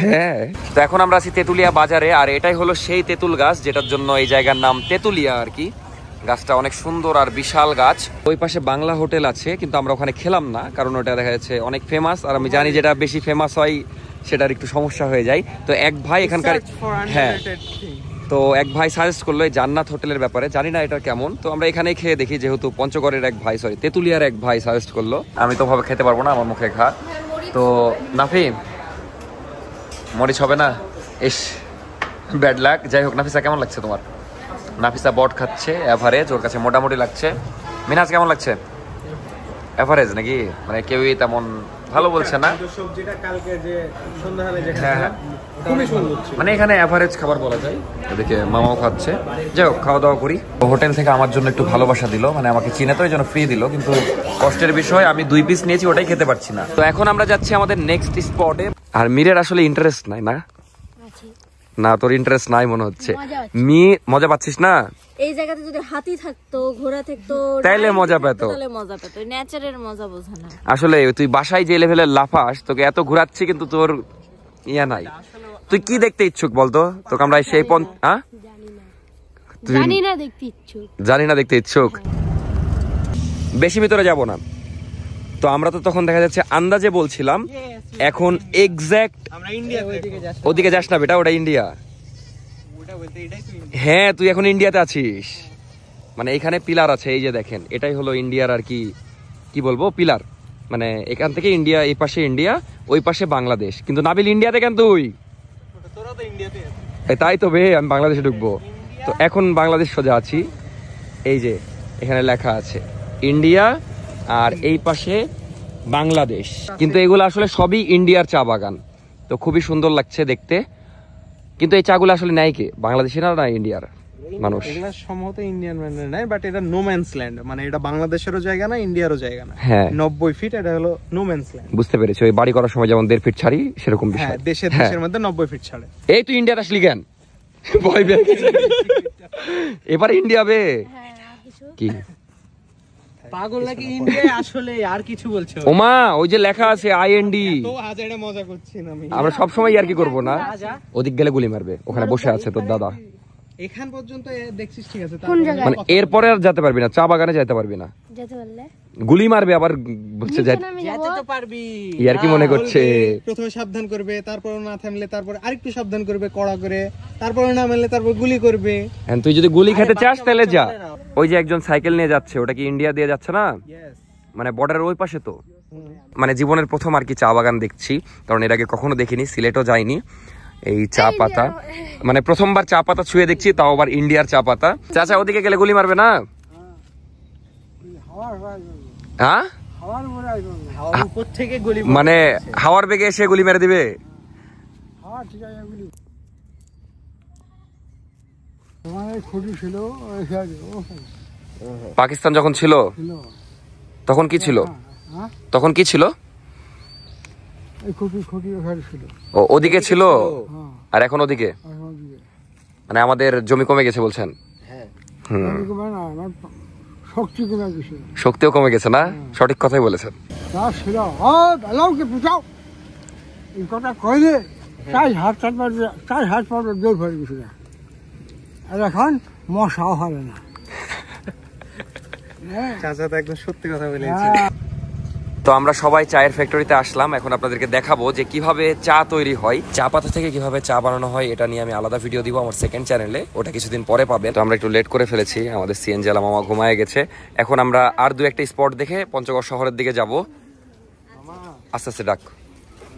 হ্যাঁ। তো এখন আমরা আছি তেঁতুলিয়া বাজারে, আর এটাই হলো সেই তেঁতুল গাছ যেটার জন্য এই জায়গার নাম তেঁতুলিয়া আর কি। গাছটা অনেক সুন্দর আর বিশাল গাছ। ওই পাশে বাংলা হোটেল আছে, কিন্তু আমরা ওখানে খেলাম না, কারণ ওটা দেখা যাচ্ছে অনেক ফেমাস, আর আমি জানি যেটা বেশি ফেমাস হয় সেটার একটু সমস্যা হয়ে যায়। তো এক ভাই এখানকার, হ্যাঁ, তো এক ভাই সাজেস্ট করলো এই জান্নাত হোটেলের ব্যাপারে, জানি না এটা কেমন। তো আমরা এখানেই খেয়ে দেখি, যেহেতু পঞ্চগড়ের এক ভাই, সরি তেঁতুলিয়ার এক ভাই সাজেস্ট করলো। আমি তো ভাবে খেতে পারবো না, আমার মুখে ঘা। তো নাফি, মরিচ হবে না? ইস, ব্যাড লাক। যাই হোক, নাফিসা কেমন লাগছে তোমার? নাফিসা বট খাচ্ছে, এভারেজ, ওর কাছে মোটামুটি লাগছে। মিনাজ কেমন লাগছে? এভারেজ নাকি, মানে কেউই তেমন ভালো বলছে না। সবজিটা কালকে যে সন্ধ্যাবেলা যে খেলাম খুবই সুন্দর ছিল, মানে এখানে এভারেজ খাবার বলা যায়। এদিকে মামাও খাচ্ছে। যাই হোক, খাওয়া দাওয়া করি। হোটেল থেকে আমার জন্য একটু ভালোবাসা দিল, মানে আমাকে চিনে তো এই জন্য ফ্রি দিল, কিন্তু কষ্টের বিষয় আমি 2 পিস নিয়েছি, ওটাই খেতে পারছি না। তো এখন আমরা যাচ্ছি আমাদের নেক্সট স্পটে। আর মীরের আসলে ইন্টারেস্ট নাই না? না, তোর ইন্টারেস্ট নাই মনে হচ্ছে। মজা পাচ্ছিস না? এই জায়গাতে যদি হাতি থাকতো, ঘোড়া থাকতো, তাইলে মজা পেত, তাহলে মজা পেত। নেচারের মজা বোঝা না। আসলে তুই বাসায় যে লেভেলের লাফাস, তোকে এত ঘুরাচ্ছি কিন্তু তোর ইয়া নাই। তুই কি দেখতে ইচ্ছুক বলতো? তোকে আমরা সেই জানি না দেখতে ইচ্ছুক। জানি না দেখতে ইচ্ছুক। বেশি ভিতরে যাব না। তো আমরা তো তখন দেখা যাচ্ছে আন্দাজে বলছিলাম, এখন এক্সাক্ট আমরা ইন্ডিয়া ওদিকে যাস না বেটা, ওটা ইন্ডিয়া। হ্যাঁ, তুই এখন ইন্ডিয়াতে আছিস। মানে এখানে পিলার আছে, এই যে দেখেন, এটাই হলো ইন্ডিয়ার আর কি বলবো, পিলার। মানে এখান থেকে ইন্ডিয়া, এই পাশে ইন্ডিয়া, ওই পাশে বাংলাদেশ। কিন্তু নাবিল ইন্ডিয়াতে কেন তুই? তাই তো বে, আমি বাংলাদেশে ঢুকবো। তো এখন বাংলাদেশ সোজা আছি, এই যে এখানে লেখা আছে ইন্ডিয়া, আর এই পাশে বাংলাদেশ। কিন্তু এগুলো আসলে সবই ইন্ডিয়ার চা বাগান। তো খুবই সুন্দর লাগছে দেখতে। কিন্তু এই চাগুলো আসলে নেয় কে, বাংলাদেশি না ইন্ডিয়ার মানুষ? এগুলা সম্ভবত ইন্ডিয়ান ম্যানের নাই, বাট এটা নো ম্যানস ল্যান্ড, মানে এটা বাংলাদেশেরও জায়গা না, ইন্ডিয়ারও জায়গা না। হ্যাঁ, 90 ফিট, এটা হলো নো ম্যানস ল্যান্ড। বুঝতে পেরেছি, ওই বাড়ি করার সময় যেমন 1.5 ফিট ছাড়ি, সেরকম বিষয়। হ্যাঁ, দেশের মধ্যে 90 ফিট ছাড়ে। এই তুই ইন্ডিয়াতে আসলি কেন? ভয় পেয়ে গেছে এবার ইন্ডিয়া বে কি পাগল নাকি ইন্ডিয়া? আসলে আর কিছু বলছো? ওমা, ওই যে লেখা আছে IND। তো আজ এটা মজা করছি না আমি। আমরা সব সময় আর কি করব না, ওদিক গেলে গুলি মারবে। ওখানে বসে আছে তোর দাদা। এখান পর্যন্ত দেখছিস, ঠিক আছে, কোন জায়গায়? মানে এরপরে আর যেতে পারবি না, চা বাগানে যেতে পারবি না, যেতে পারলে গুলি মারবে। আবার বলছে যেতে তো পারবি। ইয়ার কি মনে করছে? প্রথমে সাবধান করবে, তারপর না থামলে তারপর আরেকটু সাবধান করবে কড়া করে, তারপর না মানলে তারপর গুলি করবে। হ্যাঁ, তুই যদি গুলি খেতে চাস তাহলে যা। ওই যে একজন সাইকেল নিয়ে যাচ্ছে, ওটা কি ইন্ডিয়া দিয়ে যাচ্ছে না? মানে বর্ডারের ওই পাশে। তো মানে জীবনের প্রথম আর কি চা বাগান দেখছি, কারণ এর আগে কখনো দেখিনি, সিলেটও যাইনি। এই চা পাতা, মানে প্রথমবার চা পাতা ছুঁয়ে দেখছি, তাও আবার ইন্ডিয়ার চা পাতা। চাচা, ওদিকে গেলে গুলি মারবে না? হ্যাঁ, উপর থেকে গুলি, মানে হাওয়ার বেগে এসে গুলি মেরে দিবে। পাকিস্তান যখন ছিল তখন কি ছিল? তখন কি ছিল? ওদিকে ছিল, আর এখন ওদিকে। মানে আমাদের জমি কমে গেছে বলছেন? শক্তিও কমে গেছে না? সঠিক কথাই বলেছেন। এখন মশাও হবে না। চাচা তো একদম সত্যি কথা বলেছে। তো আমরা সবাই চায়ের ফ্যাক্টরিতে আসলাম, এখন আপনাদেরকে দেখাবো যে কিভাবে চা তৈরি হয়, চা পাতা থেকে কিভাবে চা বানানো হয়। এটা নিয়ে আমি আলাদা ভিডিও দিব আমার সেকেন্ড চ্যানেলে, ওটা কিছুদিন পরে পাবেন। তো আমরা একটু লেট করে ফেলেছি, আমাদের সিএনজি আলা মামা ঘুমায় গেছে। এখন আমরা আর দু একটা স্পট দেখে পঞ্চগড় শহরের দিকে যাব। আস্তে আস্তে ডাক।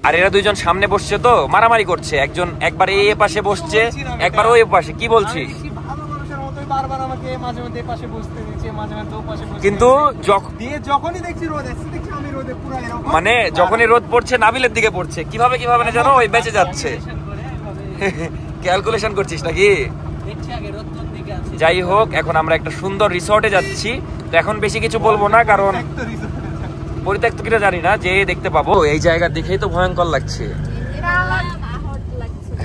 আর এরা দুইজন সামনে বসছে তো মারামারি করছে, একজন একবার এই পাশে বসছে একবার ওই পাশে। কি বলছিস? বারবার আমাকে মাঝে মধ্যে পাশে বসতে দিচ্ছে, মাঝে মধ্যে ও পাশে বসতে কিন্তু দিয়ে যখনই দেখছি রোদ আসছে, দেখছি আমি রোদে পুরো এরকম, মানে যখনই রোদ পড়ছে নাবিলের দিকে পড়ছে, কিভাবে কিভাবে না জানো ওই বেঁচে যাচ্ছে। ক্যালকুলেশন করছিস নাকি? যাই হোক, এখন আমরা একটা সুন্দর রিসর্টে যাচ্ছি। তো এখন বেশি কিছু বলবো না, কারণ পরিত্যক্ত কিনা জানি না, যে দেখতে পাবো। এই জায়গা দেখেই তো ভয়ঙ্কর লাগছে।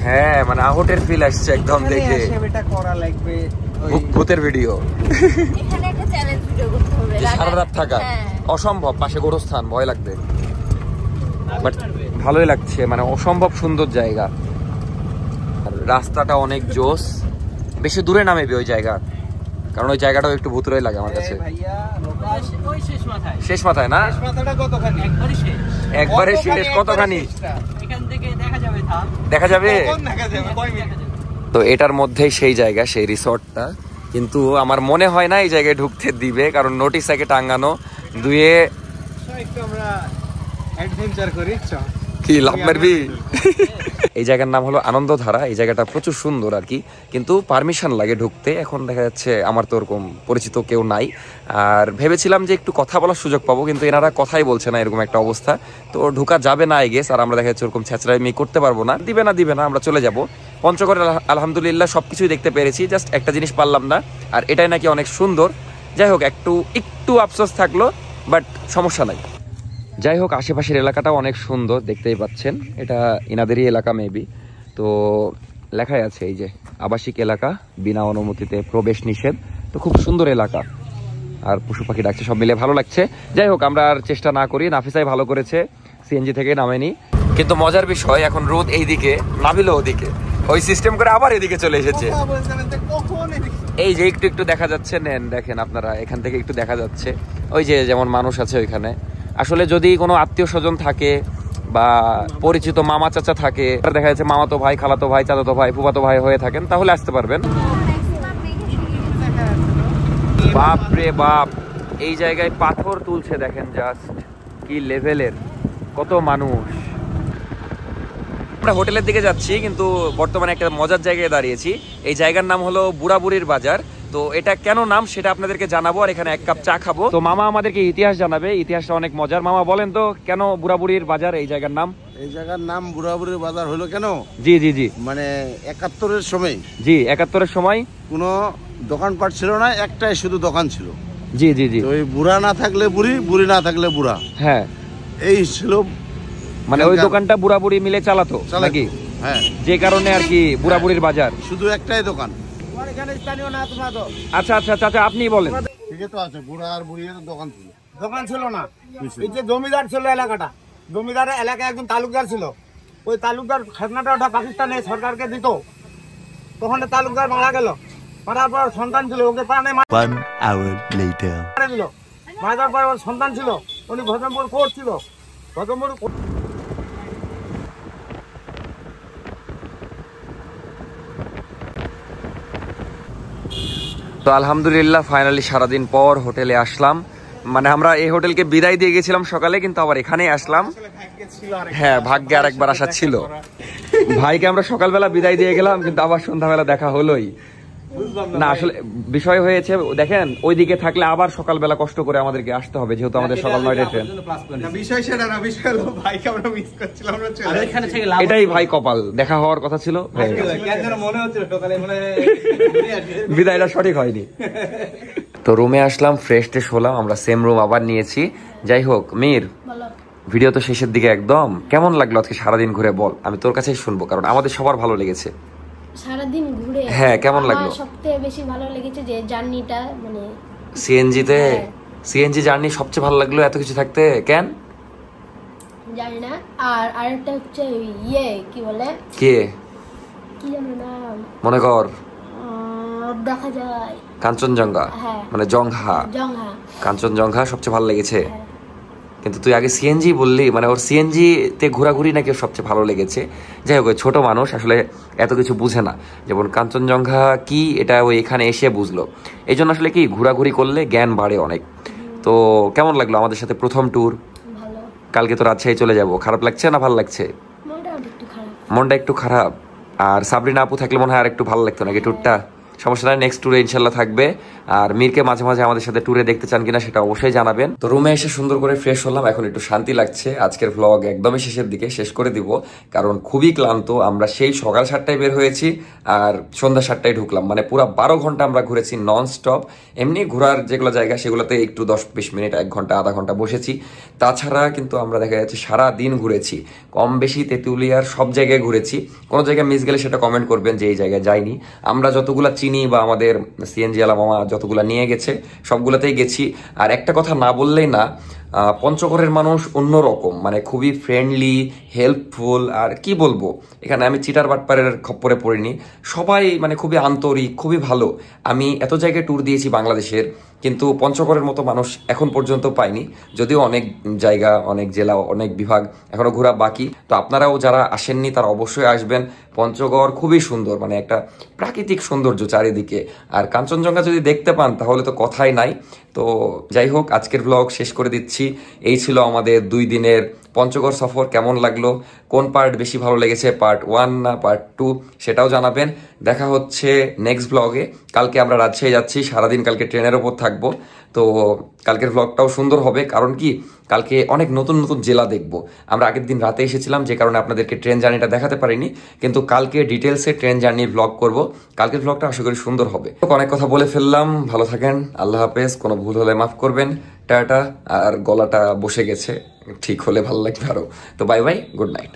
হ্যাঁ, মানে আহটের ফিল আসছে একদম দেখে। এটা করা লাগবে ভূতের ভিডিও, এখানে একটা চ্যালেঞ্জ ভিডিও করতে হবে। সারা রাত থাকা অসম্ভব, পাশে গোরস্থান, ভয় লাগবে। বাট ভালোই লাগছে, মানে অসম্ভব সুন্দর জায়গা। আর রাস্তাটা অনেক জোস, বেশি দূরে না মেবি ওই জায়গা, কারণ ওই জায়গাটাও একটু ভূতুরই লাগে আমার কাছে। ভাইয়া ওই শেষ মাথায় না? শেষ মাথাটা কতখানি? একবারে শেষ কতখানি? এখান থেকে দেখা যাবে, দেখা যাবে। দেখা যাবে কয় মিনিট? তো এটার মধ্যেই সেই জায়গা, সেই রিসর্টটা। কিন্তু আমার মনে হয় না এই জায়গায় ঢুকতে দিবে, কারণ নোটিশ আগে টাঙ্গানো। দুয়ে একটু আমরা অ্যাডভেঞ্চার করি, চল। কি লাভ মারবি? এই জায়গার নাম হলো আনন্দধারা। এই জায়গাটা প্রচুর সুন্দর আর কি, কিন্তু পারমিশন লাগে ঢুকতে। এখন দেখা যাচ্ছে আমার তো ওরকম পরিচিত কেউ নাই, আর ভেবেছিলাম যে একটু কথা বলার সুযোগ পাবো, কিন্তু এনারা কথাই বলছে না, এরকম একটা অবস্থা। তো ঢুকা যাবে না আই গেস। আর আমরা দেখা যাচ্ছে ওরকম ছেঁচড়ামি করতে পারবো না, দিবে না, আমরা চলে যাব। পঞ্চগড়ে আলহামদুলিল্লাহ সবকিছুই দেখতে পেরেছি, জাস্ট একটা জিনিস পারলাম না, আর এটাই নাকি অনেক সুন্দর। যাই হোক, একটু আফসোস থাকলো, বাট সমস্যা নাই। যাই হোক, আশেপাশের এলাকাটাও অনেক সুন্দর, দেখতেই পাচ্ছেন। এটা ইনাদেরই এলাকা মেবি। তো লেখাই আছে এই যে আবাসিক এলাকা, বিনা অনুমতিতে প্রবেশ নিষেধ। তো খুব সুন্দর এলাকা, আর পশু পাখি ডাকছে, সব মিলে ভালো লাগছে। যাই হোক, আমরা আর চেষ্টা না করি, নাফিসাই ভালো করেছে, সিএনজি থেকে নামেনি। কিন্তু মজার বিষয়, এখন রোদ এইদিকে, নাবিলও ওদিকে, ওই সিস্টেম করে আবার এদিকে চলে এসেছে। এই যে একটু দেখা যাচ্ছে, নেন দেখেন আপনারা, এখান থেকে একটু দেখা যাচ্ছে ওই যে যেমন মানুষ আছে ওইখানে। আসলে যদি কোনো আত্মীয় স্বজন থাকে বা পরিচিত মামা চাচা থাকে, দেখা যাচ্ছে মামাতো ভাই, খালাতো ভাই, চাচাতো ভাই, ফুফাতো ভাই হয়ে থাকেন, তাহলে আসতে পারবেন। বাপ রে বাপ, এই জায়গায় পাথর তুলছে দেখেন, জাস্ট কি লেভেলের, কত মানুষ। আমরা হোটেলের দিকে যাচ্ছি, কিন্তু বর্তমানে একটা মজার জায়গায় দাঁড়িয়েছি। এই জায়গার নাম হলো বুড়াবুড়ির বাজার। তো এটা কেন নাম সেটা আপনাদেরকে জানাবো, আর এখানে এক কাপ চা খাবো। তো মামা আমাদেরকে ইতিহাস জানাবে, ইতিহাসটা অনেক মজার। মামা বলেন তো, কেন বুড়াবুড়ির বাজার এই জায়গার নাম? এই জায়গার নাম বুড়াবুড়ির বাজার হলো কেন? জি মানে 71-এর সময়, জি 71-এর সময় কোনো দোকানপাট ছিল না, একটাই শুধু দোকান ছিল। জি ওই বুড়া না থাকলে বুড়ি, বুড়ি না থাকলে বুড়া, হ্যাঁ, এই ছিল। মানে ওই দোকানটা বুড়াবুড়ি মিলে চালাতো নাকি? হ্যাঁ, যে কারণে আর কি বুড়াবুড়ির বাজার। শুধু একটাই দোকান। আচ্ছা চাচা আপনি বলেন। ঠিকই তো আছে, বুড়া আর বুড়ির দোকান ছিল। দোকান ছিল না, এই যে জমিদার ছিল এলাকাটা, জমিদারের এলাকায় একজন তালুকদার ছিল। ওই তালুকদার খাজনাটা ওটা পাকিস্তানে সরকারকে দিত, তখন তালুকদার মারা গেল। মারার পর সন্তান ছিল, ওকে প্রাণে মারা দিল। মারা যাওয়ার পর ওর সন্তান ছিল, উনি ভজমপুর কোর্ট ছিল, ভজমপুর। তো আলহামদুলিল্লাহ ফাইনালি সারাদিন পর হোটেলে আসলাম। মানে আমরা এই হোটেলকে বিদায় দিয়ে গেছিলাম সকালে, কিন্তু আবার এখানেই আসলাম। হ্যাঁ, ভাগ্যে আর একবার আসা ছিল। ভাইকে আমরা সকালবেলা বিদায় দিয়ে গেলাম, কিন্তু আবার সন্ধ্যাবেলা দেখা হলোই না। আসলে বিষয় হয়েছে, দেখেন ওইদিকে থাকলে আবার সকালবেলা কষ্ট করে আমাদেরকে আসতে হবে, যেহেতু আমাদের সকাল 9টায় ট্রেন। এটাই ভাই কপাল, দেখা হওয়ার কথা ছিল, বিদায়টা সঠিক হয়নি। তো রুমে আসলাম, ফ্রেশ ট্রেশ হলাম, আমরা সেম রুম আবার নিয়েছি। যাই হোক, মির ভিডিও তো শেষের দিকে একদম। কেমন লাগলো আজকে সারাদিন ঘুরে বল, আমি তোর কাছেই শুনবো, কারণ আমাদের সবার ভালো লেগেছে। সারাদিন ঘুরে হ্যাঁ, কেমন লাগলো? সবথেকে বেশি ভালো লেগেছে যে জার্নিটা, মানে সিএনজিতে। সিএনজি জার্নি সবচেয়ে ভালো লাগলো এত কিছু থাকতে, কেন জানি না। আর আরেকটা হচ্ছে ইয়ে কি বলে, কে কি জানো না, মনে কর দেখা যায় কাঞ্চনজঙ্ঘা, হ্যাঁ, মানে জঙ্ঘা, জঙ্ঘা। কাঞ্চনজঙ্ঘা সবচেয়ে ভালো লেগেছে। কিন্তু তুই আগে সিএনজি বললি, মানে ওর সিএনজি তে ঘোরাঘুরি নাকি ওর সবচেয়ে ভালো লেগেছে। যাই হোক, ছোট মানুষ আসলে এত কিছু বুঝে না, যেমন কাঞ্চনজঙ্ঘা কি এটা ওই এখানে এসে বুঝলো। এই জন্য আসলে কি ঘোরাঘুরি করলে জ্ঞান বাড়ে অনেক। তো কেমন লাগলো আমাদের সাথে প্রথম ট্যুর? ভালো। কালকে তো রাজশাহী চলে যাব, খারাপ লাগছে না ভালো লাগছে? মনটা একটু খারাপ। আর সাবরিনা আপু থাকলে মনে হয় আর একটু ভালো লাগতো নাকি ট্যুরটা? সমস্যা নাই, নেক্সট ট্যুরে ইনশাল্লাহ থাকবে। আর মীরকে মাঝে মাঝে আমাদের সাথে ট্যুরে দেখতে চান কিনা সেটা অবশ্যই জানাবেন। তো রুমে এসে সুন্দর করে ফ্রেশ হলাম, এখন একটু শান্তি লাগছে। আজকের ভ্লগ একদমই শেষের দিকে শেষ করে দিব, কারণ খুবই ক্লান্ত। আমরা সেই সকাল 7টায় বের হয়েছি আর সন্ধ্যা 7টায় ঢুকলাম, মানে পুরো 12 ঘন্টা আমরা ঘুরেছি নন স্টপ। এমনি ঘোরার যেগুলো জায়গা সেগুলোতে একটু 10-20 মিনিট, 1 ঘন্টা, আধা ঘন্টা বসেছি। তাছাড়া কিন্তু আমরা দেখা যাচ্ছে সারা দিন ঘুরেছি, কম বেশি তেঁতুলিয়ার সব জায়গায় ঘুরেছি। কোনো জায়গায় মিস গেলে সেটা কমেন্ট করবেন যে এই জায়গায় যাইনি। আমরা যতগুলা চিনি বা আমাদের সিএনজি আলা মামা যতগুলা নিয়ে গেছে সবগুলাতেই গেছি। আর একটা কথা না বললেই না, পঞ্চগড়ের মানুষ অন্যরকম, মানে খুবই ফ্রেন্ডলি, হেল্পফুল। আর কি বলবো, এখানে আমি চিটার বাটপারের খপ্পরে পড়িনি, সবাই মানে খুবই আন্তরিক, খুবই ভালো। আমি এত জায়গায় ট্যুর দিয়েছি বাংলাদেশের, কিন্তু পঞ্চগড়ের মতো মানুষ এখন পর্যন্ত পাইনি। যদিও অনেক জায়গা, অনেক জেলা, অনেক বিভাগ এখনো ঘোরা বাকি। তো আপনারাও যারা আসেননি তারা অবশ্যই আসবেন। পঞ্চগড় খুবই সুন্দর, মানে একটা প্রাকৃতিক সৌন্দর্য চারিদিকে। আর কাঞ্চনজঙ্ঘা যদি দেখতে পান তাহলে তো কথাই নাই। তো যাই হোক, আজকের ব্লগ শেষ করে দিচ্ছি। এই ছিল আমাদের 2 দিনের পঞ্চগড় সফর। কেমন লাগলো, কোন পার্ট বেশি ভালো লেগেছে, পার্ট 1 না পার্ট 2, সেটাও জানাবেন। দেখা হচ্ছে নেক্সট ব্লগে। কালকে আমরা রাজশাহী যাচ্ছি, সারাদিন কালকে ট্রেনের ওপর থাকবো। তো কালকের ব্লগটাও সুন্দর হবে, কারণ কি কালকে অনেক নতুন নতুন জেলা দেখবো। আমরা আগের দিন রাতে এসেছিলাম, যে কারণে আপনাদেরকে ট্রেন জার্নিটা দেখাতে পারিনি, কিন্তু কালকে ডিটেলসে ট্রেন জার্নির ব্লগ করব। কালকের ব্লগটা আশা করি সুন্দর হবে। অনেক কথা বলে ফেললাম, ভালো থাকেন, আল্লাহ হাফেজ। কোনো ভুল হলে মাফ করবেন, টাটা। আর গলাটা বসে গেছে, ঠিক হলে ভালো লাগবে আরো। তো বাই বাই, গুড নাইট।